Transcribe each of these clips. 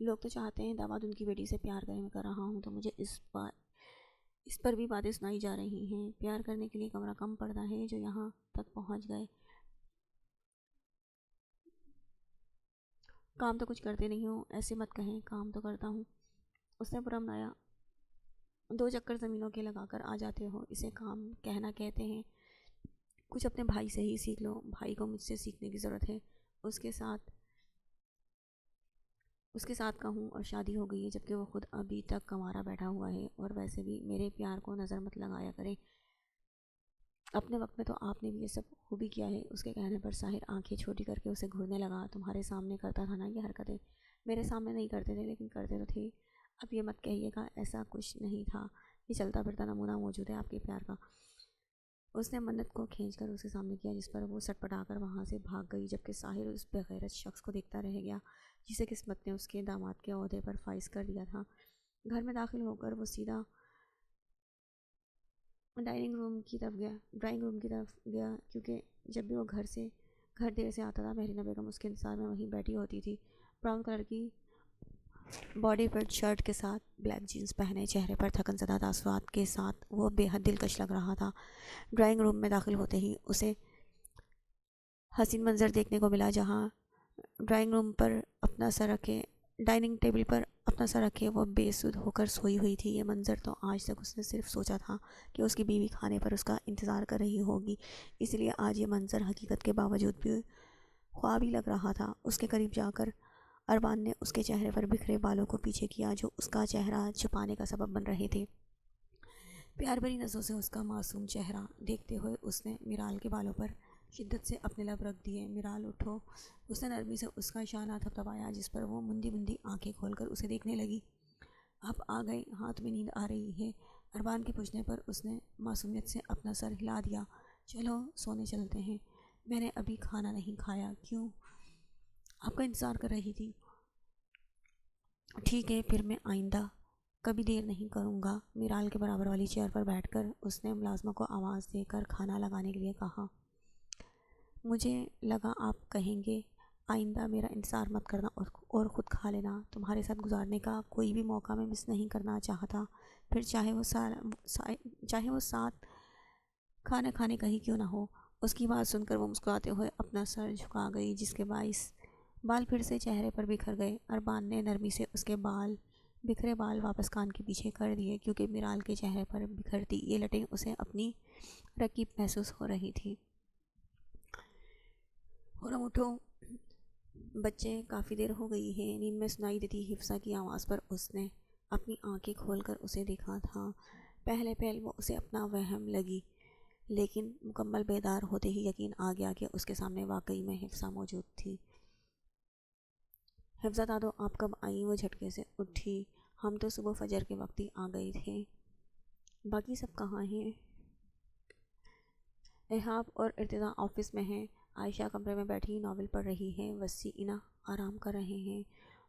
لوگ تو چاہتے ہیں داماد ان کی بیٹی سے پیار کرے، میں کر رہا ہوں تو مجھے اس پر بھی باتیں سنائی جا رہی ہیں۔ پیار کرنے کے لیے کمرہ کم پڑتا ہے جو یہاں تک پہنچ گئے۔ کام تو کچھ کرتے نہیں ہوں، ایسے مت کہیں، کام تو کرتا ہوں۔ اس نے پرامنایا، 2 چکر زمینوں کے لگا کر آ جاتے ہو، اسے کام کہنا کہتے ہیں۔ کچھ اپنے بھائی سے ہی سیکھ لو، بھائی کو مجھ سے سیکھنے کی ضرورت ہے۔ اس کے ساتھ کا ہوں اور شادی ہو گئی ہے، جبکہ وہ خود ابھی تک کنوارا بیٹھا ہوا ہے۔ اور ویسے بھی میرے پیار کو نظر مت لگایا کریں، اپنے وقت میں تو آپ نے بھی یہ سب خوبی کیا ہے۔ اس کے کہنے پر ساحر آنکھیں چھوٹی کر کے اسے گھورنے لگا۔ تمہارے سامنے کرتا تھا نا یہ حرکتیں؟ میرے سامنے نہیں کرتے تھے، لیکن کرتے تو تھے۔ اب یہ مت کہیے گا ایسا کچھ نہیں تھا، یہ چلتا پھرتا نمونہ موجود ہے آپ کے پیار کا۔ اس نے منت کو کھینچ کر اس کے سامنے کیا، جس پر وہ سٹ پٹا کر وہاں سے بھاگ گئی، جبکہ ساحر اس بغیرت شخص کو دیکھتا رہ گیا جسے قسمت نے اس کے داماد کے عہدے پر فائز کر دیا تھا۔ گھر میں داخل ہو کر وہ سیدھا ڈرائنگ روم کی طرف گیا، کیونکہ جب بھی وہ گھر دیر سے آتا تھا، مہرینہ بیگم اس کے انتظار میں وہیں بیٹھی ہوتی تھی، براؤن کلر کی باڈی فٹ شرٹ کے ساتھ بلیک جینز پہنے، چہرے پر تھکن زدہ تاثرات کے ساتھ وہ بے حد دلکش لگ رہا تھا۔ ڈرائنگ روم میں داخل ہوتے ہی اسے حسین منظر دیکھنے کو ملا، جہاں ڈائننگ ٹیبل پر اپنا سر رکھے وہ بے سود ہو کر سوئی ہوئی تھی۔ یہ منظر تو آج تک اس نے صرف سوچا تھا کہ اس کی بیوی کھانے پر اس کا انتظار کر رہی ہوگی، اس لیے آج یہ منظر حقیقت کے باوجود بھی خواب ہی لگ رہا تھا۔ اس کے قریب جا کر اربان نے اس کے چہرے پر بکھرے بالوں کو پیچھے کیا، جو اس کا چہرہ چھپانے کا سبب بن رہے تھے۔ پیار بھری نظروں سے اس کا معصوم چہرہ دیکھتے ہوئے اس نے میرال کے بالوں پر شدت سے اپنے لب رکھ دیے۔ میرال اٹھو، اس نے نرمی سے اس کا شانہ تھپتھپایا، جس پر وہ مندی مندی آنکھیں کھول کر اسے دیکھنے لگی۔ آپ آ گئے، ہاتھ میں نیند آ رہی ہے؟ اربان کے پوچھنے پر اس نے معصومیت سے اپنا سر ہلا دیا۔ چلو سونے چلتے ہیں، میں نے ابھی کھانا نہیں کھایا۔ کیوں؟ آپ کا انتظار کر رہی تھی۔ ٹھیک ہے، پھر میں آئندہ کبھی دیر نہیں کروں گا۔ میرال کے برابر والی چیئر پر بیٹھ کر اس نے ملازمہ کو آواز دے کر کھانا لگانے کے لیے کہا۔ مجھے لگا آپ کہیں گے آئندہ میرا انتظار مت کرنا اور خود کھا لینا۔ تمہارے ساتھ گزارنے کا کوئی بھی موقع میں مس نہیں کرنا چاہتا، پھر چاہے وہ ساتھ کھانا کھانے کا ہی کیوں نہ ہو۔ اس کی بات سن کر وہ مسکراتے ہوئے اپنا سر جھکا گئی، جس کے باعث بال پھر سے چہرے پر بکھر گئے۔ اربان نے نرمی سے اس کے بکھرے بال واپس کان کے پیچھے کر دیے، کیونکہ میرال کے چہرے پر بکھرتی یہ لٹیں اسے اپنی رقیب محسوس ہو رہی تھی۔ خرم اٹھو، بچے، کافی دیر ہو گئی ہے۔ نیند میں سنائی دیتی حفصہ کی آواز پر اس نے اپنی آنکھیں کھول کر اسے دیکھا تھا۔ پہلے وہ اسے اپنا وہم لگی، لیکن مکمل بیدار ہوتے ہی یقین آ گیا کہ اس کے سامنے واقعی میں حفصہ موجود تھی۔ حفصہ دادو، آپ کب آئیں؟ وہ جھٹکے سے اٹھی۔ ہم تو صبح فجر کے وقت ہی آ گئے تھے۔ باقی سب کہاں ہیں؟ احاب اور ارتضیٰ آفس میں ہیں، عائشہ کمرے میں بیٹھی ناول پڑھ رہی ہے، وسیع انا آرام کر رہے ہیں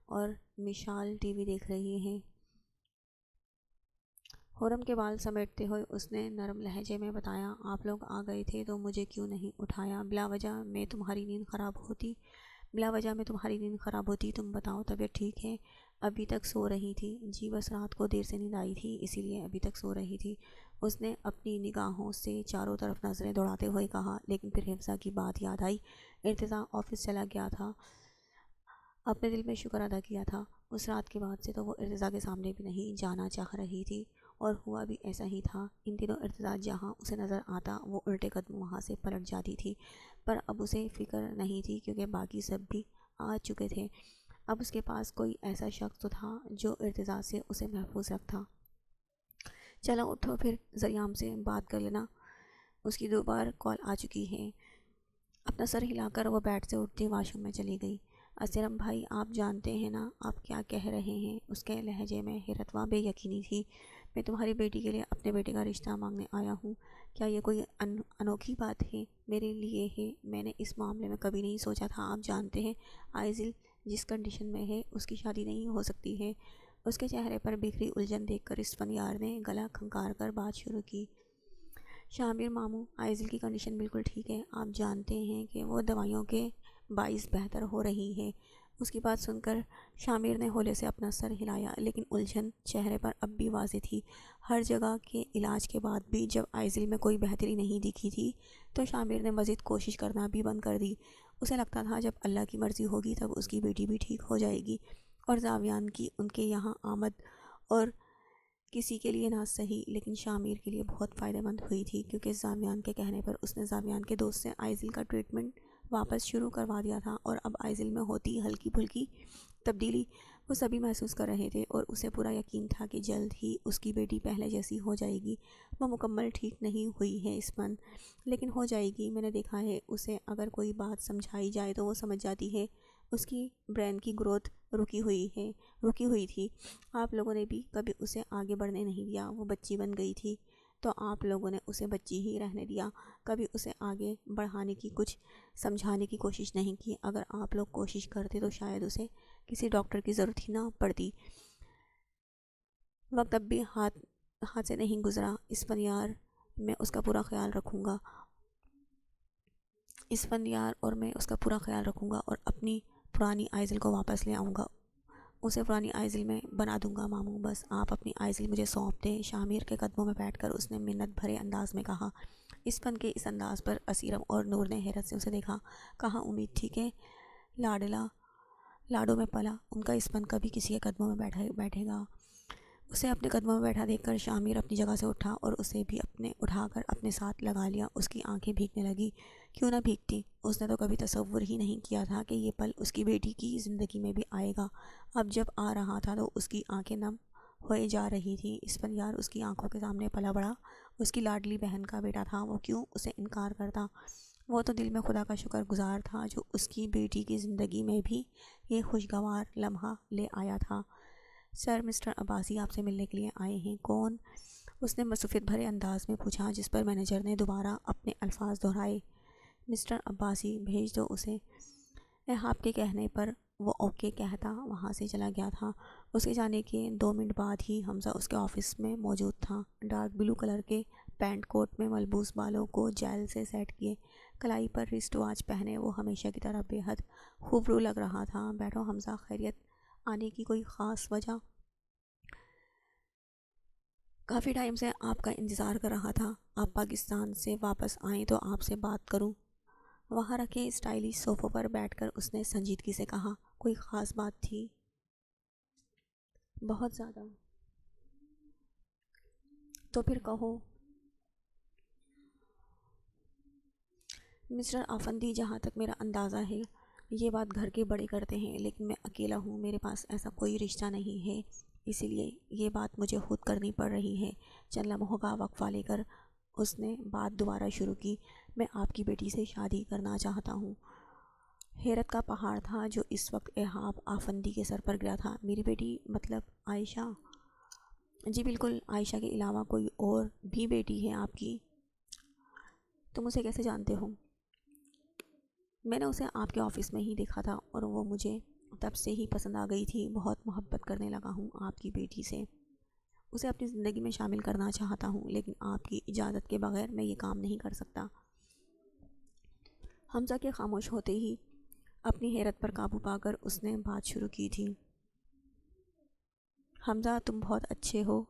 اور مشال ٹی وی دیکھ رہی ہیں۔ خرم کے بال سمیٹتے ہوئے اس نے نرم لہجے میں بتایا، آپ لوگ آ گئے تھے تو مجھے کیوں نہیں اٹھایا؟ بلا وجہ میں تمہاری نیند خراب ہوتی۔ تم بتاؤ، طبیعت ٹھیک ہے؟ ابھی تک سو رہی تھی؟ جی بس رات کو دیر سے نیند آئی تھی، اسی لیے ابھی تک سو رہی تھی۔ اس نے اپنی نگاہوں سے چاروں طرف نظریں دوڑاتے ہوئے کہا، لیکن پھر حفصہ کی بات یاد آئی۔ ارتضیٰ آفس چلا گیا تھا، اپنے دل میں شکر ادا کیا تھا۔ اس رات کے بعد سے تو وہ ارتضیٰ کے سامنے بھی نہیں جانا چاہ رہی تھی، اور ہوا بھی ایسا ہی تھا۔ ان دنوں ارتضیٰ جہاں اسے نظر آتا وہ الٹے قدم وہاں سے پلٹ جاتی تھی، پر اب اسے فکر نہیں تھی، کیونکہ باقی سب بھی آ چکے تھے۔ اب اس کے پاس کوئی ایسا شخص تو تھا جو ارتضیٰ سے اسے محفوظ رکھتا۔ چلو اٹھو، پھر ذریعہ سے بات کر لینا، اس کی 2 بار کال آ چکی ہے۔ اپنا سر ہلا کر وہ بیڈ سے اٹھتی واش روم میں چلی گئی۔ اسلم بھائی، آپ جانتے ہیں نا آپ کیا کہہ رہے ہیں؟ اس کے لہجے میں حیرت و بے یقینی تھی۔ میں تمہاری بیٹی کے لیے اپنے بیٹے کا رشتہ مانگنے آیا ہوں۔ کیا یہ کوئی انوکھی بات ہے؟ میرے لیے ہے، میں نے اس معاملے میں کبھی نہیں سوچا تھا۔ آپ جانتے ہیں عائضل جس کنڈیشن میں ہے اس کی شادی نہیں ہو سکتی ہے۔ اس کے چہرے پر بکھری الجھن دیکھ کر اس فنیار نے گلا کھنکار کر بات شروع کی۔ شامر ماموں، عائضل کی کنڈیشن بالکل ٹھیک ہے۔ آپ جانتے ہیں کہ وہ دوائیوں کے باعث بہتر ہو رہی ہے۔ اس کی بات سن کر شامر نے ہولے سے اپنا سر ہلایا، لیکن الجھن چہرے پر اب بھی واضح تھی۔ ہر جگہ کے علاج کے بعد بھی جب آئزل میں کوئی بہتری نہیں دکھی تھی تو شامر نے مزید کوشش کرنا بھی بند کر دی۔ اسے لگتا تھا جب اللہ کی مرضی ہوگی تب اس کی بیٹی بھی ٹھیک ہو جائے گی، اور زاویان کی ان کے یہاں آمد اور کسی کے لیے نہ صحیح لیکن شامر کے لیے بہت فائدہ مند ہوئی تھی، کیونکہ زاویان کے کہنے پر اس نے زاویان کے دوست سے آئزل کا ٹریٹمنٹ واپس شروع کروا دیا تھا، اور اب آئزل میں ہوتی ہلکی پھلکی تبدیلی وہ سبھی محسوس کر رہے تھے، اور اسے پورا یقین تھا کہ جلد ہی اس کی بیٹی پہلے جیسی ہو جائے گی۔ وہ مکمل ٹھیک نہیں ہوئی ہے اسپن، لیکن ہو جائے گی۔ میں نے دیکھا ہے اسے اگر کوئی بات سمجھائی جائے تو وہ سمجھ جاتی ہے۔ اس کی برین کی گروتھ رکی ہوئی تھی۔ آپ لوگوں نے بھی کبھی اسے آگے بڑھنے نہیں دیا۔ وہ بچی بن گئی تھی تو آپ لوگوں نے اسے بچی ہی رہنے دیا، کبھی اسے آگے بڑھانے کی، کچھ سمجھانے کی کوشش نہیں کی۔ اگر آپ لوگ کوشش کرتے تو شاید اسے کسی ڈاکٹر کی ضرورت ہی نہ پڑتی۔ وقت اب بھی ہاتھ سے نہیں گزرا۔ اسفندیار میں اس کا پورا خیال رکھوں گا اور اپنی پرانی آئزل کو واپس لے آؤں گا۔ اسے پرانی آئزل میں بنا دوں گا ماموں، بس آپ اپنی آئزل مجھے سونپ دیں۔ شامر کے قدموں میں بیٹھ کر اس نے منت بھرے انداز میں کہا۔ اسفن کے اس انداز پر اسیرم اور نور نے حیرت سے اسے دیکھا۔ کہاں امید تھی کہ لاڈو میں پلا ان کا اسفن کبھی کسی کے قدموں میں بیٹھے گا۔ اسے اپنے قدموں میں بیٹھا دیکھ کر شامر اپنی جگہ سے اٹھا اور اسے بھی اٹھا کر اپنے ساتھ لگا لیا۔ اس کی آنکھیں بھیگنے لگی۔ کیوں نہ بھیگتی؟ اس نے تو کبھی تصور ہی نہیں کیا تھا کہ یہ پل اس کی بیٹی کی زندگی میں بھی آئے گا۔ اب جب آ رہا تھا تو اس کی آنکھیں نم ہوئے جا رہی تھیں۔ اسفندیار اس کی آنکھوں کے سامنے پلا بڑھا۔ اس کی لاڈلی بہن کا بیٹا تھا، وہ کیوں اسے انکار کرتا؟ وہ تو دل میں خدا کا شکر گزار تھا جو اس کی بیٹی کی زندگی میں بھی یہ خوشگوار لمحہ لے آیا تھا۔ سر، مسٹر عباسی آپ سے ملنے کے لیے آئے ہیں۔ کون؟ اس نے مصروفیت بھرے انداز میں پوچھا، جس پر مینیجر نے دوبارہ اپنے الفاظ دہرائے۔ مسٹر عباسی بھیج دو اسے۔ آپ کے کہنے پر وہ اوکے کہتا وہاں سے چلا گیا تھا۔ اس کے جانے کے 2 منٹ بعد ہی حمزہ اس کے آفس میں موجود تھا۔ ڈارک بلو کلر کے پینٹ کوٹ میں ملبوس بالوں کو جیل سے سیٹ کیے، کلائی پر رسٹ واچ پہنے وہ ہمیشہ کی طرح بے حد خوبرو لگ رہا تھا۔ بیٹھو حمزہ، خیریت؟ آنے کی کوئی خاص وجہ؟ کافی ٹائم سے آپ کا انتظار کر رہا تھا۔ آپ پاکستان سے واپس آئیں تو آپ سے بات کروں۔ وہاں رکھے اسٹائلش صوفوں پر بیٹھ کر اس نے سنجیدگی سے کہا۔ کوئی خاص بات تھی؟ بہت زیادہ۔ تو پھر کہو۔ مسٹر آفندی، جہاں تک میرا اندازہ ہے یہ بات گھر کے بڑے کرتے ہیں، لیکن میں اکیلا ہوں، میرے پاس ایسا کوئی رشتہ نہیں ہے، اسی لیے یہ بات مجھے خود کرنی پڑ رہی ہے۔ چند لمحوں کا وقفہ لے کر اس نے بات دوبارہ شروع کی۔ میں آپ کی بیٹی سے شادی کرنا چاہتا ہوں۔ حیرت کا پہاڑ تھا جو اس وقت ایہاب آفندی کے سر پر گرا تھا۔ میری بیٹی مطلب عائشہ؟ جی بالکل، عائشہ کے علاوہ کوئی اور بھی بیٹی ہے آپ کی؟ تم اسے کیسے جانتے ہو؟ میں نے اسے آپ کے آفس میں ہی دیکھا تھا اور وہ مجھے تب سے ہی پسند آ گئی تھی۔ بہت محبت کرنے لگا ہوں آپ کی بیٹی سے۔ اسے اپنی زندگی میں شامل کرنا چاہتا ہوں، لیکن آپ کی اجازت کے بغیر میں یہ کام نہیں کر سکتا۔ حمزہ کے خاموش ہوتے ہی اپنی حیرت پر قابو پا کر اس نے بات شروع کی تھی۔ حمزہ، تم بہت اچھے ہو،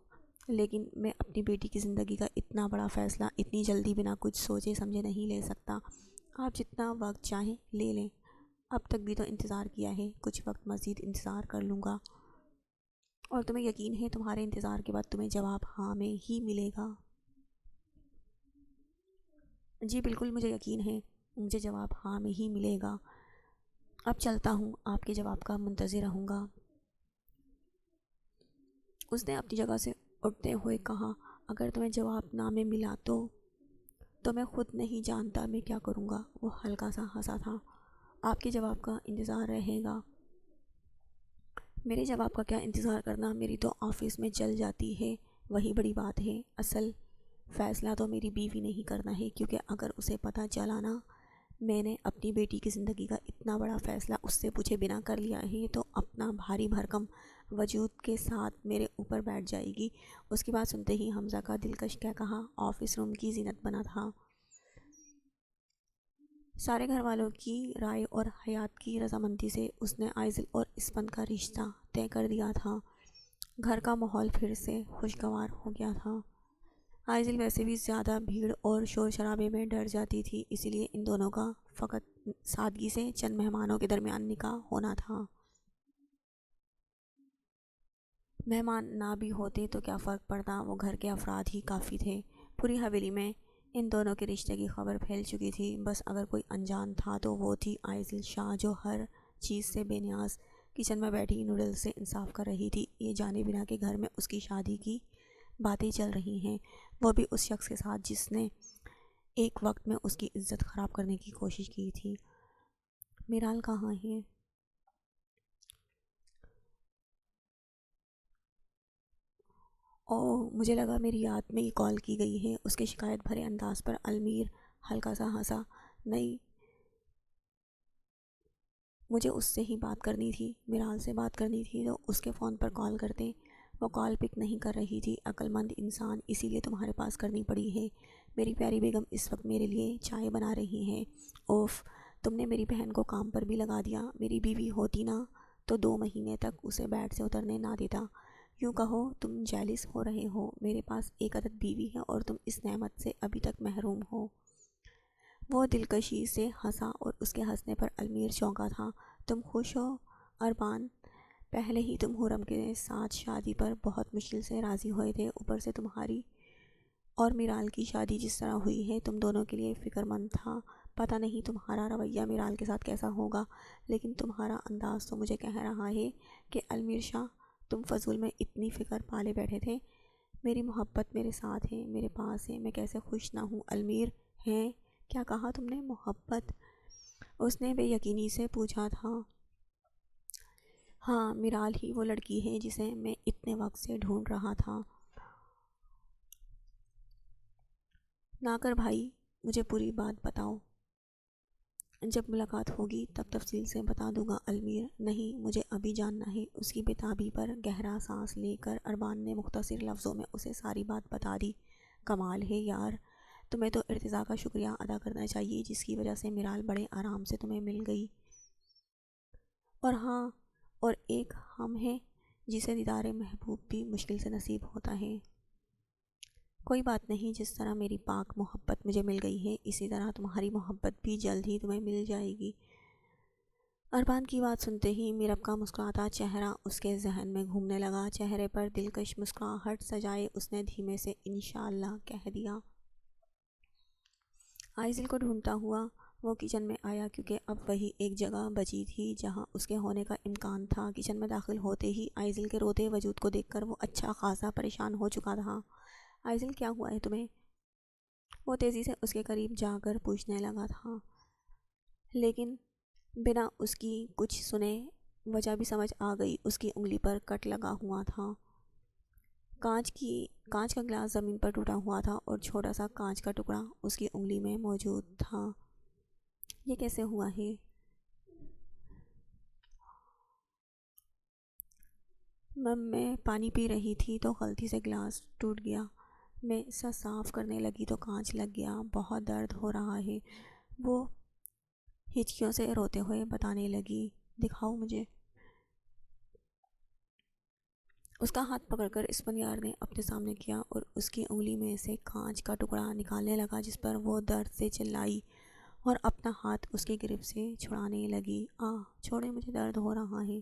لیکن میں اپنی بیٹی کی زندگی کا اتنا بڑا فیصلہ اتنی جلدی بنا کچھ سوچے سمجھے نہیں لے سکتا۔ آپ جتنا وقت چاہیں لے لیں۔ اب تک بھی تو انتظار کیا ہے، کچھ وقت مزید انتظار کر لوں گا، اور تمہیں یقین ہے تمہارے انتظار کے بعد تمہیں جواب ہاں میں ہی ملے گا؟ جی بالکل، مجھے یقین ہے مجھے جواب ہاں میں ہی ملے گا۔ اب چلتا ہوں، آپ کے جواب کا منتظر رہوں گا۔ اس نے اپنی جگہ سے اٹھتے ہوئے کہا۔ اگر تمہیں جواب نہ میں ملا تو میں خود نہیں جانتا میں کیا کروں گا۔ وہ ہلکا سا ہنسا تھا۔ آپ کے جواب کا انتظار رہے گا؟ میرے جواب کا کیا انتظار کرنا، میری تو آفس میں چل جاتی ہے، وہی بڑی بات ہے۔ اصل فیصلہ تو میری بیوی نے ہی کرنا ہے، کیونکہ اگر اسے پتہ چلا نا میں نے اپنی بیٹی کی زندگی کا اتنا بڑا فیصلہ اس سے پوچھے بنا کر لیا ہے تو اپنا بھاری بھرکم وجود کے ساتھ میرے اوپر بیٹھ جائے گی۔ اس کی بات سنتے ہی حمزہ کا دلکش کیا کہا آفس روم کی زینت بنا تھا۔ سارے گھر والوں کی رائے اور حیات کی رضامندی سے اس نے آئزل اور اسپن کا رشتہ طے کر دیا تھا۔ گھر کا ماحول پھر سے خوشگوار ہو گیا تھا۔ آئزل ویسے بھی زیادہ بھیڑ اور شور شرابے میں ڈر جاتی تھی، اسی لیے ان دونوں کا فقط سادگی سے چند مہمانوں کے درمیان نکاح ہونا تھا۔ مہمان نہ بھی ہوتے تو کیا فرق پڑتا، وہ گھر کے افراد ہی کافی تھے۔ پوری حویلی میں ان دونوں کے رشتے کی خبر پھیل چکی تھی، بس اگر کوئی انجان تھا تو وہ تھی آئزل شاہ، جو ہر چیز سے بے نیاز کچن میں بیٹھی نوڈلز سے انصاف کر رہی تھی، یہ جانے بنا کہ گھر میں اس کی شادی کی باتیں چل رہی ہیں، وہ بھی اس شخص کے ساتھ جس نے ایک وقت میں اس کی عزت خراب کرنے کی کوشش کی تھی۔ میرال کہاں ہے؟ اوہ، مجھے لگا میری یاد میں یہ کال کی گئی ہے۔ اس کے شکایت بھرے انداز پر المیر ہلکا سا ہنسا۔ نہیں، مجھے اس سے ہی بات کرنی تھی، میرال سے بات کرنی تھی تو اس کے فون پر کال کرتے۔ وہ کال پک نہیں کر رہی تھی۔ عقل مند انسان، اسی لیے تمہارے پاس کرنی پڑی ہے۔ میری پیاری بیگم اس وقت میرے لیے چائے بنا رہی ہیں۔ اوف، تم نے میری بہن کو کام پر بھی لگا دیا۔ میری بیوی ہوتی نا تو 2 مہینے تک اسے بیڈ سے اترنے نہ دیتا۔ یوں کہو تم جیلس ہو رہے ہو، میرے پاس ایک عدد بیوی ہے اور تم اس نعمت سے ابھی تک محروم ہو۔ وہ دلکشی سے ہنسا اور اس کے ہنسنے پر المیر چونکا تھا۔ تم خوش ہو اربان؟ پہلے ہی تم حرم کے ساتھ شادی پر بہت مشکل سے راضی ہوئے تھے، اوپر سے تمہاری اور میرال کی شادی جس طرح ہوئی ہے تم دونوں کے لیے فکر مند تھا۔ پتہ نہیں تمہارا رویہ میرال کے ساتھ کیسا ہوگا، لیکن تمہارا انداز تو مجھے کہہ رہا ہے کہ المیر شاہ تم فضول میں اتنی فکر پالے بیٹھے تھے۔ میری محبت میرے ساتھ ہے، میرے پاس ہے، میں کیسے خوش نہ ہوں المیر ہیں؟ کیا کہا تم نے؟ محبت؟ اس نے بے یقینی سے پوچھا تھا۔ ہاں، میرال ہی وہ لڑکی ہے جسے میں اتنے وقت سے ڈھونڈ رہا تھا۔ ناکر بھائی، مجھے پوری بات بتاؤ۔ جب ملاقات ہوگی تب تفصیل سے بتا دوں گا المیر۔ نہیں، مجھے ابھی جاننا ہے۔ اس کی بےتابی پر گہرا سانس لے کر اربان نے مختصر لفظوں میں اسے ساری بات بتا دی۔ کمال ہے یار، تمہیں تو ارتضیٰ کا شکریہ ادا کرنا چاہیے جس کی وجہ سے میرال بڑے آرام سے تمہیں مل گئی۔ اور ہاں، اور ایک ہم ہے جسے دیدار محبوب بھی مشکل سے نصیب ہوتا ہے۔ کوئی بات نہیں، جس طرح میری پاک محبت مجھے مل گئی ہے اسی طرح تمہاری محبت بھی جلد ہی تمہیں مل جائے گی۔ اربان کی بات سنتے ہی میرب کا مسکراتا چہرہ اس کے ذہن میں گھومنے لگا۔ چہرے پر دلکش مسکراہٹ سجائے اس نے دھیمے سے انشاءاللہ کہہ دیا۔ آئزل کو ڈھونڈتا ہوا وہ کچن میں آیا، کیونکہ اب وہی ایک جگہ بچی تھی جہاں اس کے ہونے کا امکان تھا۔ کچن میں داخل ہوتے ہی آئزل کے روتے وجود کو دیکھ کر وہ اچھا خاصا پریشان ہو چکا تھا۔ آئزل، کیا ہوا ہے تمہیں؟ وہ تیزی سے اس کے قریب جا کر پوچھنے لگا تھا، لیکن بنا اس کی کچھ سنے وجہ بھی سمجھ آ گئی۔ اس کی انگلی پر کٹ لگا ہوا تھا۔ کانچ کا گلاس زمین پر ٹوٹا ہوا تھا اور چھوٹا سا کانچ کا ٹکڑا اس کی انگلی میں موجود تھا۔ یہ کیسے ہوا ہے؟ میں پانی پی رہی تھی تو غلطی سے گلاس ٹوٹ گیا۔ میں اسے صاف کرنے لگی تو کانچ لگ گیا۔ بہت درد ہو رہا ہے، وہ ہچکیوں سے روتے ہوئے بتانے لگی۔ دکھاؤ مجھے۔ اس کا ہاتھ پکڑ کر اسفندیار نے اپنے سامنے کیا اور اس کی انگلی میں سے کانچ کا ٹکڑا نکالنے لگا، جس پر وہ درد سے چلائی اور اپنا ہاتھ اس کی گرفت سے چھڑانے لگی۔ چھوڑے، مجھے درد ہو رہا ہے۔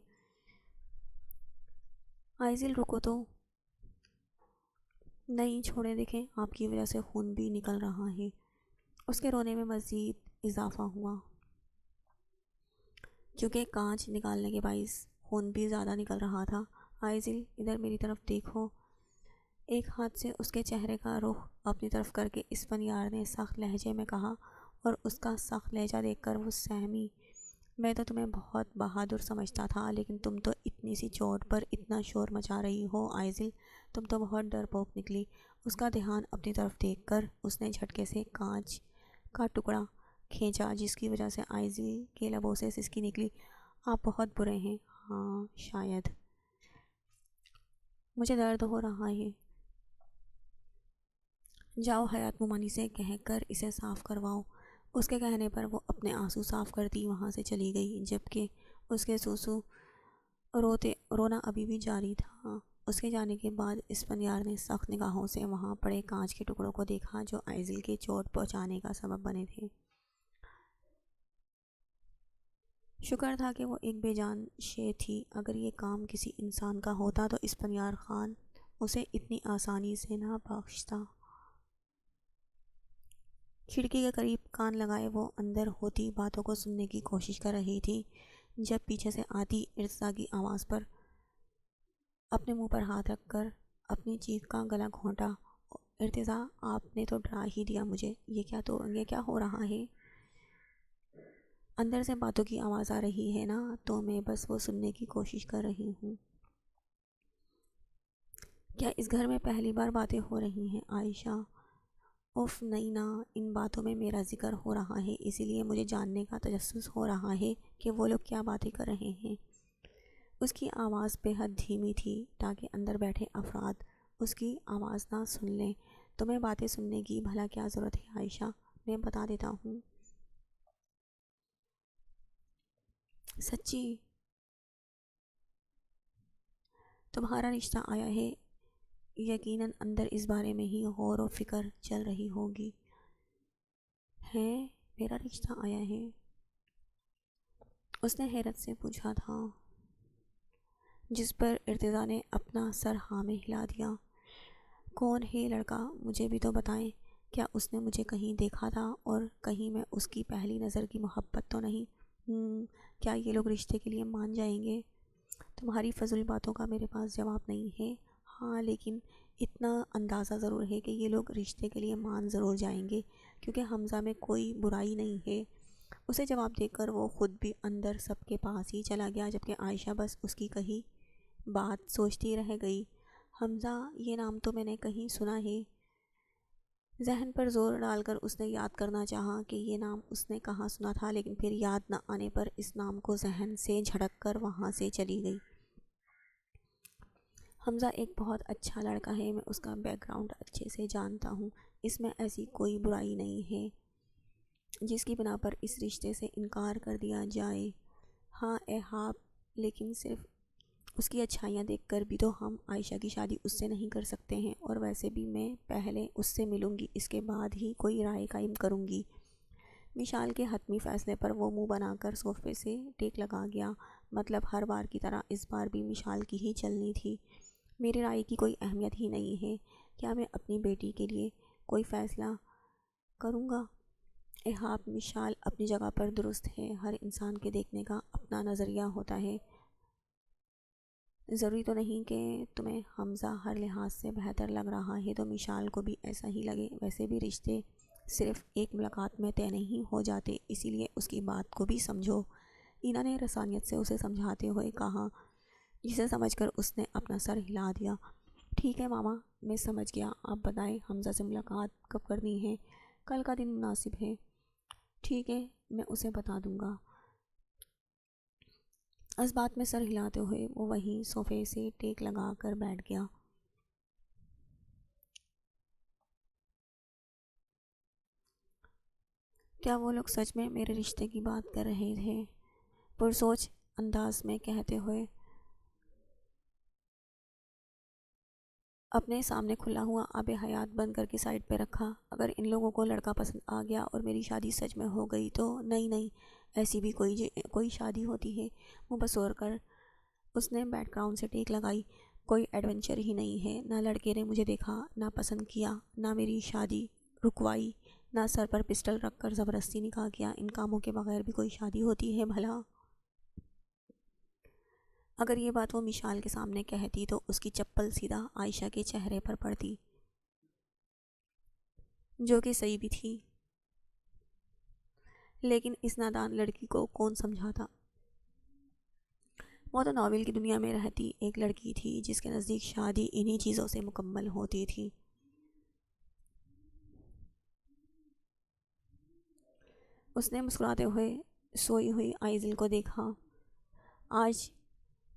آئزل، رکو تو۔ نہیں، چھوڑے، دیکھیں آپ کی وجہ سے خون بھی نکل رہا ہے۔ اس کے رونے میں مزید اضافہ ہوا، کیونکہ کانچ نکالنے کے باعث خون بھی زیادہ نکل رہا تھا۔ آئزل، ادھر میری طرف دیکھو۔ ایک ہاتھ سے اس کے چہرے کا رخ اپنی طرف کر کے اسفندیار نے سخت لہجے میں کہا، اور اس کا سخت لہجہ دیکھ کر وہ سہمی۔ میں تو تمہیں بہت بہادر سمجھتا تھا، لیکن تم تو اتنی سی چوٹ پر اتنا شور مچا رہی ہو۔ آئزل، تم تو بہت ڈرپوک نکلی۔ اس کا دھیان اپنی طرف دیکھ کر اس نے جھٹکے سے کانچ کا ٹکڑا کھینچا، جس کی وجہ سے آئزل کے لبوں سے سسکی نکلی۔ آپ بہت برے ہیں۔ ہاں شاید۔ مجھے درد ہو رہا ہے۔ جاؤ حیات مومانی سے کہہ کر اسے صاف کرواؤ۔ اس کے کہنے پر وہ اپنے آنسو صاف کرتی وہاں سے چلی گئی، جبکہ اس کے سوسو رونا ابھی بھی جاری تھا۔ اس کے جانے کے بعد اسفندیار نے سخت نگاہوں سے وہاں پڑے کانچ کے ٹکڑوں کو دیکھا جو آئزل کے چوٹ پہنچانے کا سبب بنے تھے۔ شکر تھا کہ وہ ایک بے جان شے تھی۔ اگر یہ کام کسی انسان کا ہوتا تو اسفندیار خان اسے اتنی آسانی سے نہ بخشتا۔ کھڑکی کے قریب کان لگائے وہ اندر ہوتی باتوں کو سننے کی کوشش کر رہی تھی، جب پیچھے سے آتی ارتضا کی آواز پر اپنے منہ پر ہاتھ رکھ کر اپنی چیخ کا گلا گھونٹا۔ ارتضا، آپ نے تو ڈرا ہی دیا مجھے، یہ کیا ہو رہا ہے؟ اندر سے باتوں کی آواز آ رہی ہے نا، تو میں بس وہ سننے کی کوشش کر رہی ہوں۔ کیا اس گھر میں پہلی بار باتیں ہو رہی ہیں عائشہ؟ اف نہیں نا، ان باتوں میں میرا ذکر ہو رہا ہے، اسی لیے مجھے جاننے کا تجسس ہو رہا ہے کہ وہ لوگ کیا باتیں کر رہے ہیں۔ اس کی آواز بے حد دھیمی تھی تاکہ اندر بیٹھے افراد اس کی آواز نہ سن لیں۔ تمہیں باتیں سننے کی بھلا کیا ضرورت ہے عائشہ؟ میں بتا دیتا ہوں۔ سچی؟ تمہارا رشتہ آیا ہے، یقیناً اندر اس بارے میں ہی غور و فکر چل رہی ہوگی۔ ہے؟ میرا رشتہ آیا ہے؟ اس نے حیرت سے پوچھا تھا، جس پر ارتضا نے اپنا سر ہاں میں ہلا دیا۔ کون ہے لڑکا؟ مجھے بھی تو بتائیں۔ کیا اس نے مجھے کہیں دیکھا تھا، اور کہیں میں اس کی پہلی نظر کی محبت تو نہیں؟ کیا یہ لوگ رشتے کے لیے مان جائیں گے؟ تمہاری فضول باتوں کا میرے پاس جواب نہیں ہے۔ ہاں، لیکن اتنا اندازہ ضرور ہے کہ یہ لوگ رشتے کے لیے مان ضرور جائیں گے، کیونکہ حمزہ میں کوئی برائی نہیں ہے۔ اسے جواب دے کر وہ خود بھی اندر سب کے پاس ہی چلا گیا، جبکہ عائشہ بس اس کی کہی بات سوچتی رہ گئی۔ حمزہ، یہ نام تو میں نے کہیں سنا ہے۔ ذہن پر زور ڈال کر اس نے یاد کرنا چاہا کہ یہ نام اس نے کہاں سنا تھا، لیکن پھر یاد نہ آنے پر اس نام کو ذہن سے جھڑک کر وہاں سے چلی گئی۔ حمزہ ایک بہت اچھا لڑکا ہے، میں اس کا بیک گراؤنڈ اچھے سے جانتا ہوں۔ اس میں ایسی کوئی برائی نہیں ہے جس کی بنا پر اس رشتے سے انکار کر دیا جائے۔ ہاں احاب، لیکن صرف اس کی اچھائیاں دیکھ کر بھی تو ہم عائشہ کی شادی اس سے نہیں کر سکتے ہیں، اور ویسے بھی میں پہلے اس سے ملوں گی، اس کے بعد ہی کوئی رائے قائم کروں گی۔ وشال کے حتمی فیصلے پر وہ منہ بنا کر صوفے سے ٹیک لگا گیا۔ مطلب ہر بار کی طرح اس بار بھی وشال کی ہی چلنی تھی۔ میری رائے کی کوئی اہمیت ہی نہیں ہے۔ کیا میں اپنی بیٹی کے لیے کوئی فیصلہ کروں گا؟ احاب، وشال اپنی جگہ پر درست ہے۔ ہر انسان کے دیکھنے کا اپنا نظریہ ہوتا ہے۔ ضروری تو نہیں کہ تمہیں حمزہ ہر لحاظ سے بہتر لگ رہا ہے تو وشال کو بھی ایسا ہی لگے۔ ویسے بھی رشتے صرف ایک ملاقات میں طے نہیں ہو جاتے، اسی لیے اس کی بات کو بھی سمجھو، اینا نے رسانیت سے اسے سمجھاتے ہوئے کہا، جسے سمجھ کر اس نے اپنا سر ہلا دیا۔ ٹھیک ہے ماما، میں سمجھ گیا۔ آپ بتائیں حمزہ سے ملاقات کب کرنی ہے؟ کل کا دن مناسب ہے۔ ٹھیک ہے، میں اسے بتا دوں گا۔ اس بات میں سر ہلاتے ہوئے وہ وہیں صوفے سے ٹیک لگا کر بیٹھ گیا۔ کیا وہ لوگ سچ میں میرے رشتے کی بات کر رہے تھے؟ پرسوچ انداز میں کہتے ہوئے اپنے سامنے کھلا ہوا آب حیات بند کر کے سائڈ پہ رکھا۔ اگر ان لوگوں کو لڑکا پسند آ گیا اور میری شادی سچ میں ہو گئی تو نہیں، ایسی بھی کوئی شادی ہوتی ہے؟ منہ بسور کر اس نے بیک گراؤنڈ سے ٹیک لگائی۔ کوئی ایڈونچر ہی نہیں ہے۔ نہ لڑکے نے مجھے دیکھا، نہ پسند کیا، نہ میری شادی رکوائی، نہ سر پر پسٹل رکھ کر زبردستی نکاح کیا۔ ان کاموں کے بغیر بھی کوئی شادی ہوتی ہے بھلا؟ اگر یہ بات وہ وشال کے سامنے کہتی تو اس کی چپل سیدھا عائشہ کے چہرے پر پڑتی، جو کہ صحیح بھی تھی، لیکن اس نادان لڑکی کو کون سمجھاتا؟ وہ تو ناول کی دنیا میں رہتی ایک لڑکی تھی جس کے نزدیک شادی انہی چیزوں سے مکمل ہوتی تھی۔ اس نے مسکراتے ہوئے سوئی ہوئی آئزل کو دیکھا۔ آج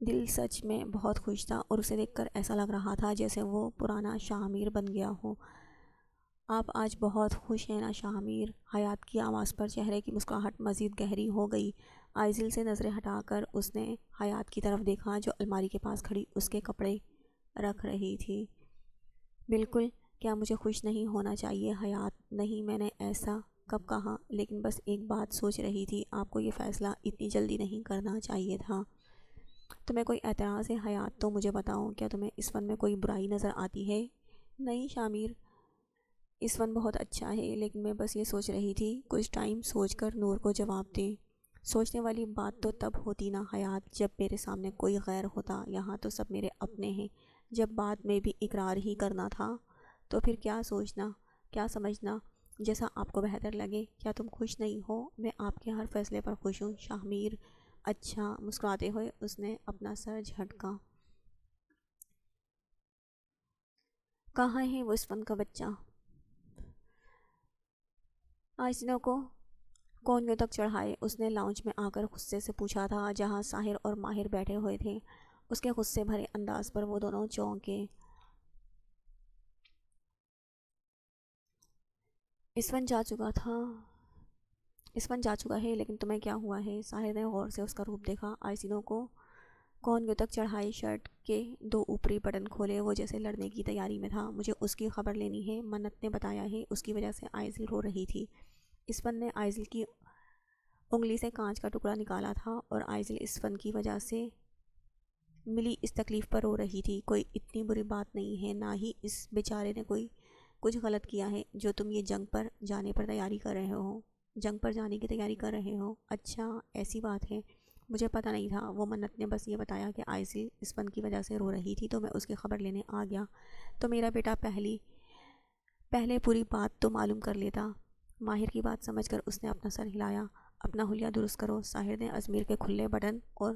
دل سچ میں بہت خوش تھا اور اسے دیکھ کر ایسا لگ رہا تھا جیسے وہ پرانا شاہ امیر بن گیا ہو۔ آپ آج بہت خوش ہیں نا شاہ میر؟ حیات کی آواز پر چہرے کی مسکراہٹ مزید گہری ہو گئی۔ آئزل سے نظریں ہٹا کر اس نے حیات کی طرف دیکھا جو الماری کے پاس کھڑی اس کے کپڑے رکھ رہی تھی۔ بالکل، کیا مجھے خوش نہیں ہونا چاہیے حیات؟ نہیں، میں نے ایسا کب کہا، لیکن بس ایک بات سوچ رہی تھی، آپ کو یہ فیصلہ اتنی جلدی نہیں کرنا چاہیے تھا۔ تمہیں کوئی اعتراض ہے حیات؟ تو مجھے بتاؤ، کیا تمہیں اس فن میں کوئی برائی نظر آتی ہے؟ نہیں شاہ میر، اس فن بہت اچھا ہے، لیکن میں بس یہ سوچ رہی تھی۔ کچھ ٹائم سوچ کر نور کو جواب دیں۔ سوچنے والی بات تو تب ہوتی نا حیات جب میرے سامنے کوئی غیر ہوتا، یہاں تو سب میرے اپنے ہیں۔ جب بات میں بھی اقرار ہی کرنا تھا تو پھر کیا سوچنا، کیا سمجھنا، جیسا آپ کو بہتر لگے۔ کیا تم خوش نہیں ہو؟ میں آپ کے ہر فیصلے پر خوش ہوں شاہ میر۔ اچھا، مسکراتے ہوئے اس نے اپنا سر جھٹکا۔ کہاں ہے وہ اس فن کا بچہ؟ آئسنوں کو کونیوں تک چڑھائے اس نے لاؤنج میں آ کر غصے سے پوچھا تھا، جہاں ساحر اور ماہر بیٹھے ہوئے تھے۔ اس کے غصے بھرے انداز پر وہ دونوں چونکے۔ اس فن جا چکا تھا، اس فن جا چکا ہے، لیکن تمہیں کیا ہوا ہے؟ ساحر نے غور سے اس کا روپ دیکھا۔ آئسنوں کو کونیوں تک چڑھائی، شرٹ کے دو اوپری بٹن کھولے، وہ جیسے لڑنے کی تیاری میں تھا۔ مجھے اس کی خبر لینی ہے، منت نے بتایا ہے اس کی وجہ سے آئزل رو رہی تھی۔ اس فن نے آئزل کی انگلی سے کانچ کا ٹکڑا نکالا تھا اور آئزل اس فن کی وجہ سے ملی اس تکلیف پر رو رہی تھی۔ کوئی اتنی بری بات نہیں ہے، نہ ہی اس بیچارے نے کوئی کچھ غلط کیا ہے جو تم یہ جنگ پر جانے پر تیاری کر رہے ہو، جنگ پر جانے کی تیاری کر رہے ہو۔ اچھا، ایسی بات ہے، مجھے پتہ نہیں تھا۔ وہ منت نے بس یہ بتایا کہ آئزل اس فن کی وجہ سے رو رہی تھی تو میں اس کی خبر لینے آ گیا۔ تو میرا بیٹا پہلے پوری بات تو معلوم کر لیتا۔ ماہر کی بات سمجھ کر اس نے اپنا سر ہلایا۔ اپنا حلیہ درست کرو، ساحر نے ازمیر کے کھلے بٹن اور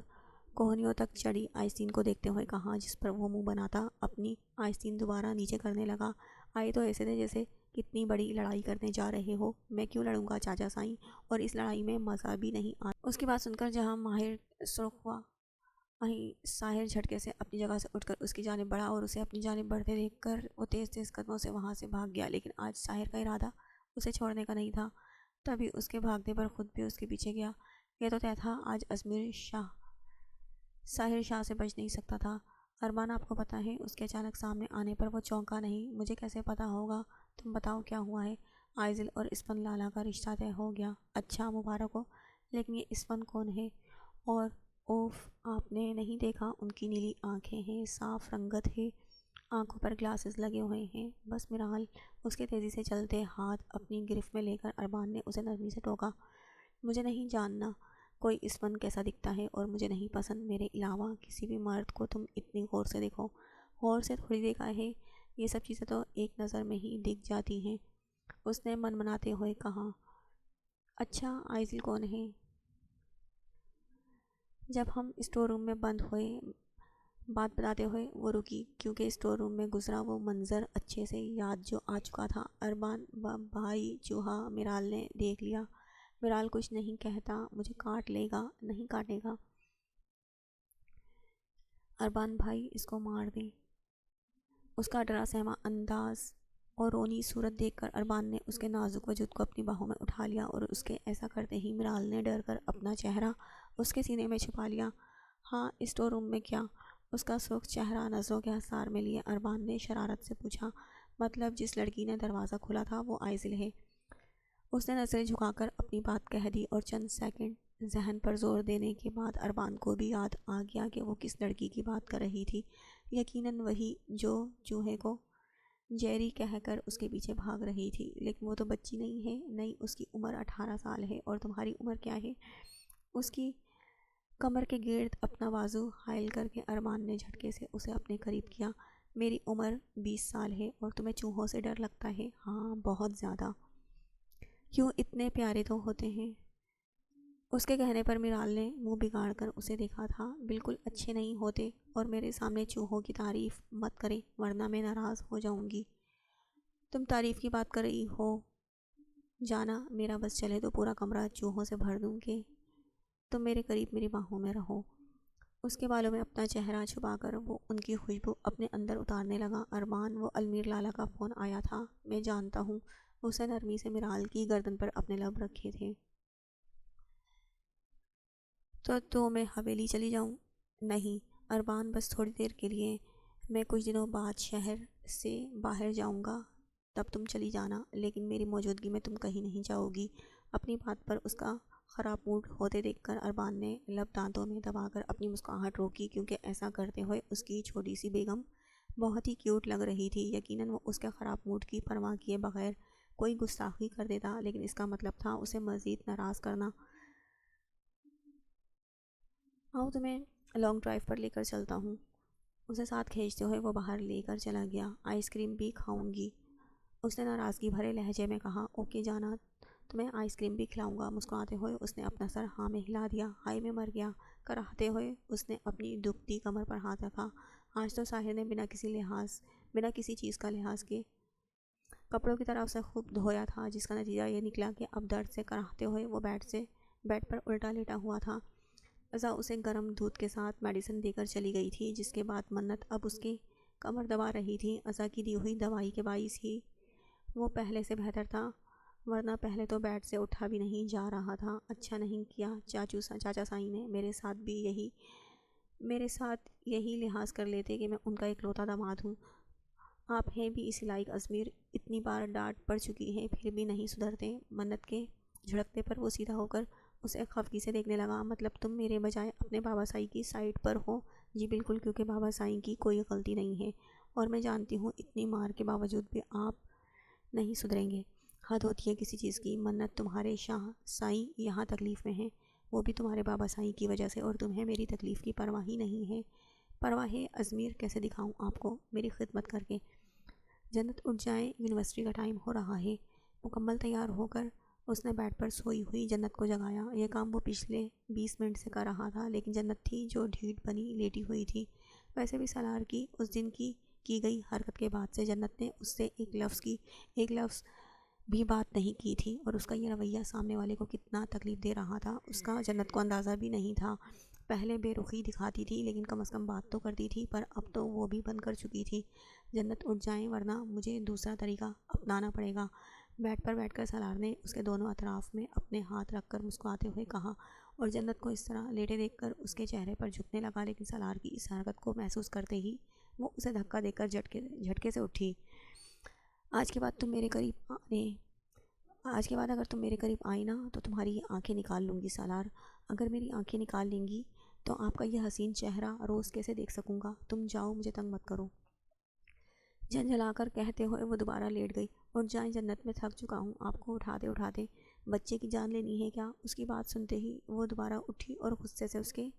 کوہنیوں تک چڑھی آستین کو دیکھتے ہوئے کہا، جس پر وہ منہ بناتا اپنی آستین دوبارہ نیچے کرنے لگا۔ آئے تو ایسے تھے جیسے کتنی بڑی لڑائی کرنے جا رہے ہو۔ میں کیوں لڑوں گا چاچا سائیں، اور اس لڑائی میں مزہ بھی نہیں آتا۔ اس کی بات سن کر جہاں ماہر سرخ ہوا، وہیں ساحر جھٹکے سے اپنی جگہ سے اٹھ کر اس کی جانب بڑھا اور اسے اپنی جانب بڑھتے دیکھ کر وہ تیز تیز قدموں سے وہاں سے بھاگ گیا، لیکن آج ساحر کا ارادہ اسے چھوڑنے کا نہیں تھا۔ تبھی اس کے بھاگنے پر خود بھی اس کے پیچھے گیا۔ یہ تو طے تھا، آج ازمیر شاہ ساحر شاہ سے بچ نہیں سکتا تھا۔ ارمان آپ کو پتہ ہے؟ اس کے اچانک سامنے آنے پر وہ چونکا نہیں۔ مجھے کیسے پتہ ہوگا؟ تم بتاؤ کیا ہوا ہے؟ آئزل اور اسفن لالا کا رشتہ طے ہو گیا۔ اچھا، مبارک ہو، لیکن یہ اسفن کون ہے؟ اور اوف، آپ نے نہیں دیکھا؟ ان کی نیلی آنکھیں ہیں، صاف رنگت ہے، آنکھوں پر گلاسز لگے ہوئے ہیں۔ بس مرال، اس کے تیزی سے چلتے ہاتھ اپنی گرفت میں لے کر ارمان نے اسے نرمی سے ٹوکا۔ مجھے نہیں جاننا کوئی اسفن کیسا دکھتا ہے، اور مجھے نہیں پسند میرے علاوہ کسی بھی مرد کو تم اتنی غور سے دیکھو۔ غور سے تھوڑی دیکھا ہے، یہ سب چیزیں تو ایک نظر میں ہی دکھ جاتی ہیں، اس نے منمناتے ہوئے کہا۔ اچھا، آئزل کون ہے؟ جب ہم اسٹور روم میں بند ہوئے، بات بتاتے ہوئے وہ رکی، کیونکہ اسٹور روم میں گزرا وہ منظر اچھے سے یاد جو آ چکا تھا۔ ارمان بھائی چوہا میرال نے دیکھ لیا۔ میرال کچھ نہیں کہتا، مجھے کاٹ لے گا۔ نہیں کاٹے گا۔ ارمان بھائی، اس کو مار دیں۔ اس کا ڈرا سہما انداز اور رونی صورت دیکھ کر ارمان نے اس کے نازک وجود کو اپنی باہوں میں اٹھا لیا، اور اس کے ایسا کرتے ہی میرال نے ڈر کر اپنا چہرہ اس کے سینے میں چھپا لیا۔ ہاں، اسٹور روم میں کیا؟ اس کا سرخ چہرہ نظروں کے حصار میں لیے ارمان نے شرارت سے پوچھا۔ مطلب جس لڑکی نے دروازہ کھولا تھا وہ آئزل ہے۔ اس نے نظریں جھکا کر اپنی بات کہہ دی، اور چند سیکنڈ ذہن پر زور دینے کے بعد ارمان کو بھی یاد آ گیا کہ وہ کس لڑکی کی بات کر رہی تھی۔ یقیناً وہی جو چوہے کو جیری کہہ کر اس کے پیچھے بھاگ رہی تھی۔ لیکن وہ تو بچی نہیں ہے، نہیں، اس کی عمر 18 سال ہے۔ اور تمہاری عمر کیا ہے؟ اس کی کمر کے گرد اپنا بازو حائل کر کے ارمان نے جھٹکے سے اسے اپنے قریب کیا۔ میری عمر 20 سال ہے، اور تمہیں چوہوں سے ڈر لگتا ہے؟ ہاں، بہت زیادہ۔ کیوں؟ اتنے پیارے تو ہوتے ہیں۔ اس کے کہنے پر میرال نے منہ بگاڑ کر اسے دیکھا تھا۔ بالکل اچھے نہیں ہوتے، اور میرے سامنے چوہوں کی تعریف مت کریں ورنہ میں ناراض ہو جاؤں گی۔ تم تعریف کی بات کر رہی ہو جانا، میرا بس چلے تو پورا کمرہ چوہوں سے بھر دوں گے۔ تم میرے قریب میری باہوں میں رہو۔ اس کے بالوں میں اپنا چہرہ چھپا کر وہ ان کی خوشبو اپنے اندر اتارنے لگا۔ ارمان، وہ المیر لالا کا فون آیا تھا۔ میں جانتا ہوں۔ اس نے نرمی سے مرال کی گردن پر اپنے لب رکھے تھے۔ تو میں حویلی چلی جاؤں؟ نہیں ارمان، بس تھوڑی دیر کے لیے۔ میں کچھ دنوں بعد شہر سے باہر جاؤں گا، تب تم چلی جانا، لیکن میری موجودگی میں تم کہیں نہیں جاؤ گی۔ اپنی بات پر اس کا خراب موڈ ہوتے دیکھ کر ارمان نے لب دانتوں میں دبا کر اپنی مسکراہٹ روکی، کیونکہ ایسا کرتے ہوئے اس کی چھوٹی سی بیگم بہت ہی کیوٹ لگ رہی تھی۔ یقیناً وہ اس کے خراب موڈ کی پرواہ کیے بغیر کوئی گستاخی کر دیتا، لیکن اس کا مطلب تھا اسے مزید ناراض کرنا۔ آؤ تمہیں لانگ ڈرائیو پر لے کر چلتا ہوں۔ اسے ساتھ کھینچتے ہوئے وہ باہر لے کر چلا گیا۔ آئس کریم بھی کھاؤں گی، اس نے ناراضگی بھرے لہجے میں کہا۔ اوکے جانا، تمہیں آئس کریم بھی کھلاؤں گا۔ مسکراتے ہوئے اس نے اپنا سر ہاں میں ہلا دیا۔ ہائے میں مر گیا، کراہتے ہوئے اس نے اپنی دکھتی کمر پر ہاتھ رکھا۔ آج تو ساحر نے بنا کسی چیز کا لحاظ کے کپڑوں کی طرح اسے خوب دھویا تھا، جس کا نتیجہ یہ نکلا کہ اب درد سے کراہتے ہوئے وہ بیڈ پر الٹا لیٹا ہوا تھا۔ ازا اسے گرم دودھ کے ساتھ میڈیسن دے کر چلی گئی تھی، جس کے بعد منت اب اس کی کمر دبا رہی تھی۔ ازا کی دی ہوئی دوائی کے باعث ہی وہ پہلے سے بہتر تھا، ورنہ پہلے تو بیڈ سے اٹھا بھی نہیں جا رہا تھا۔ اچھا نہیں کیا چاچا سائی نے میرے ساتھ یہی لحاظ کر لیتے کہ میں ان کا اکلوتا داماد ہوں۔ آپ ہیں بھی اسی لائق ازمیر، اتنی بار ڈانٹ پڑ چکی ہے پھر بھی نہیں سدھرتے۔ منت کے جھڑکتے پر وہ سیدھا ہو کر اسے خفگی سے دیکھنے لگا۔ مطلب تم میرے بجائے اپنے بابا سائی کی سائیڈ پر ہو؟ جی بالکل، کیونکہ بابا سائی کی کوئی غلطی نہیں ہے، اور میں جانتی ہوں اتنی مار کے باوجود بھی آپ نہیں سدھریں گے۔ حد ہوتی ہے کسی چیز کی۔ منت، تمہارے شاہ سائی یہاں تکلیف میں ہیں، وہ بھی تمہارے بابا سائی کی وجہ سے، اور تمہیں میری تکلیف کی پرواہ ہی نہیں ہے۔ پرواہ ہے ازمیر، کیسے دکھاؤں آپ کو؟ میری خدمت کر کے۔ جنت اٹھ جائیں، یونیورسٹی کا ٹائم ہو رہا ہے۔ مکمل تیار ہو کر اس نے بیڈ پر سوئی ہوئی جنت کو جگایا۔ یہ کام وہ پچھلے 20 منٹ سے کر رہا تھا، لیکن جنت تھی جو ڈھیٹ بنی لیٹی ہوئی تھی۔ ویسے بھی سالار کی اس دن کی گئی حرکت کے بعد سے جنت نے اس سے ایک لفظ بھی بات نہیں کی تھی، اور اس کا یہ رویہ سامنے والے کو کتنا تکلیف دے رہا تھا اس کا جنت کو اندازہ بھی نہیں تھا۔ پہلے بے رخی دکھاتی تھی، لیکن کم از کم بات تو کرتی تھی، پر اب تو وہ بھی بند کر چکی تھی۔ جنت اٹھ جائیں، ورنہ مجھے دوسرا طریقہ اپنانا پڑے گا۔ بیڈ پر بیٹھ کر سالار نے اس کے دونوں اطراف میں اپنے ہاتھ رکھ کر مسکراتے ہوئے کہا، اور جنت کو اس طرح لیٹے دیکھ کر اس کے چہرے پر جھکنے لگا، لیکن سالار کی اس حرکت کو محسوس کرتے ہی وہ اسے دھکا دے کر جھٹکے سے اٹھی۔ آج کے بعد اگر تم میرے قریب آئی نا تو تمہاری آنکھیں نکال لوں گی سالار۔ اگر میری آنکھیں نکال لیں گی تو آپ کا یہ حسین چہرہ روز کیسے دیکھ سکوں گا؟ تم جاؤ، مجھے تنگ مت کرو۔ جھنجھلا کر کہتے ہوئے وہ دوبارہ لیٹ گئی۔ اٹھ جائیں جنت، میں تھک چکا ہوں۔ آپ کو اٹھاتے بچے کی جان لینی ہے کیا؟ اس کی بات سنتے ہی وہ دوبارہ اٹھی اور غصے سے اس کے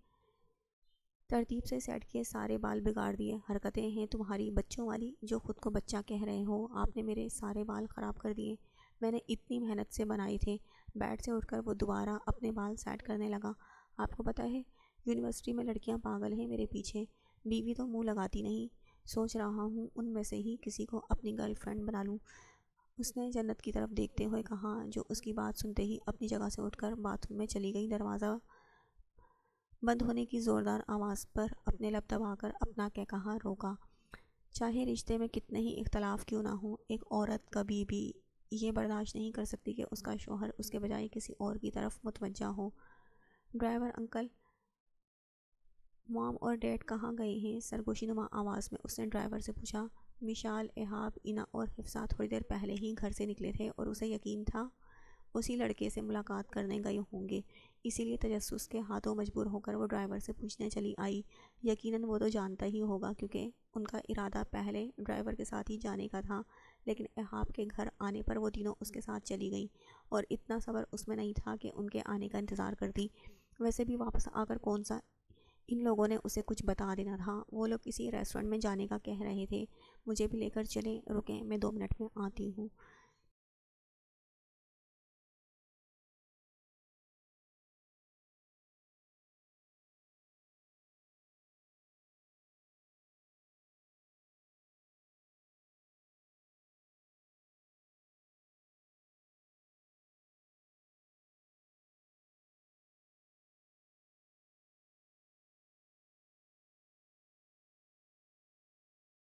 ترتیب سے سیٹ کیے سارے بال بگاڑ دیے۔ حرکتیں ہیں تمہاری بچوں والی، جو خود کو بچہ کہہ رہے ہو۔ آپ نے میرے سارے بال خراب کر دیے، میں نے اتنی محنت سے بنائے تھے۔ بیڈ سے اٹھ کر وہ دوبارہ اپنے بال سیٹ کرنے لگا۔ آپ کو پتہ ہے یونیورسٹی میں لڑکیاں پاگل ہیں میرے پیچھے، بیوی تو منہ لگاتی نہیں۔ سوچ رہا ہوں ان میں سے ہی کسی کو اپنی گرل فرینڈ بنا لوں، اس نے جنت کی طرف دیکھتے ہوئے کہا، جو اس کی بات سنتے ہی اپنی جگہ سے اٹھ کر باتھ روم میں چلی گئی۔ دروازہ بند ہونے کی زوردار آواز پر اپنے لب دبا کر اپنا کہا روکا۔ چاہے رشتے میں کتنے ہی اختلاف کیوں نہ ہوں، ایک عورت کبھی بھی یہ برداشت نہیں کر سکتی کہ اس کا شوہر اس کے بجائے کسی اور کی طرف متوجہ ہو۔ ڈرائیور انکل، مام اور ڈیڈ کہاں گئے ہیں؟ سرگوشی نما آواز میں اس نے ڈرائیور سے پوچھا۔ مشال، ایہاب، اینا اور حفصہ تھوڑی دیر پہلے ہی گھر سے نکلے تھے، اور اسے یقین تھا اسی لڑکے سے ملاقات کرنے گئے ہوں گے، اسی لیے تجسس کے ہاتھوں مجبور ہو کر وہ ڈرائیور سے پوچھنے چلی آئی۔ یقیناً وہ تو جانتا ہی ہوگا، کیونکہ ان کا ارادہ پہلے ڈرائیور کے ساتھ ہی جانے کا تھا، لیکن ایہاب کے گھر آنے پر وہ تینوں اس کے ساتھ چلی گئیں، اور اتنا صبر اس میں نہیں تھا کہ ان کے آنے کا انتظار کرتی۔ ویسے بھی واپس آ کر کون سا ان لوگوں نے اسے کچھ بتا دینا تھا۔ وہ لوگ کسی ریسٹورنٹ میں جانے کا کہہ رہے تھے، مجھے بھی لے کر چلیں؟ رکیں، میں 2 منٹ میں آتی ہوں۔